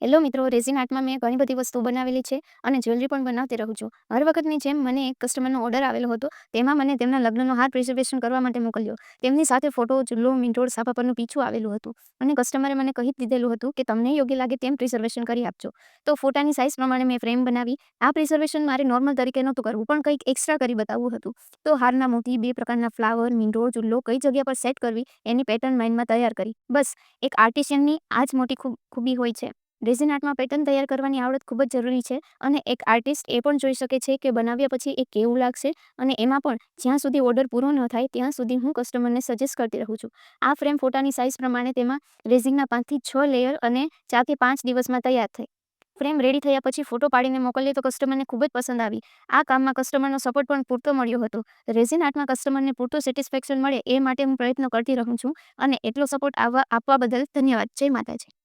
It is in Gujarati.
હેલો મિત્રો, રેઝિન આર્ટમાં મેં ઘણી બધી વસ્તુઓ બનાવેલી છે અને જ્વેલરી પણ બનાવતી રહું છું. હર વખતની જેમ મને એક કસ્ટમરનો ઓર્ડર આવેલો હતો. તેમાં મને તેમના લગ્નનો હાર પ્રિઝર્વેશન કરવા માટે મોકલ્યો. તેમની સાથે ફોટો, ચૂલો, મીંટોળ, સાફા પરનું પીછું આવેલું હતું અને કસ્ટમરે મને કહી દીધેલું હતું કે તમને યોગ્ય લાગે તેમ પ્રિઝર્વેશન કરી આપજો. તો ફોટાની સાઇઝ પ્રમાણે મેં ફ્રેમ બનાવી. આ પ્રિઝર્વેશન મારે નોર્મલ તરીકે નહોતું કરવું, પણ કંઈક એક્સ્ટ્રા કરી બતાવવું હતું. તો હારના મોતી, 2 પ્રકારના ફ્લાવર, મીંટોળ, ચૂલો કઈ જગ્યા પર સેટ કરવી એની પેટર્ન માઇન્ડમાં તૈયાર કરી. બસ, એક આર્ટિશિયનની આ જ મોટી ખૂબી હોય છે. રેઝિન આર્ટમાં પેટર્ન તૈયાર કરવાની આવડત ખૂબ જ જરૂરી છે અને એક આર્ટિસ્ટ એ પણ જોઈ શકે છે કે બનાવ્યા પછી એ કેવું લાગશે. અને એમાં પણ જ્યાં સુધી ઓર્ડર પૂરો ન થાય ત્યાં સુધી હું કસ્ટમરને સજેસ્ટ કરતી રહું છું. આ ફ્રેમ ફોટાની સાઇઝ પ્રમાણે તેમાં રેઝિનના 5 થી 6 લેયર અને 4 થી 5 દિવસમાં તૈયાર થઈ. ફ્રેમ રેડી થયા પછી ફોટો પાડીને મોકલીએ તો કસ્ટમરને ખૂબ જ પસંદ આવી. આ કામમાં કસ્ટમરનો સપોર્ટ પણ પૂરતો મળ્યો હતો. રેઝિન આર્ટમાં કસ્ટમરને પૂરતું સેટિસ્ફેક્શન મળે એ માટે હું પ્રયત્ન કરતી રહું છું અને એટલો સપોર્ટ આપવા બદલ ધન્યવાદ. જય માતાજી.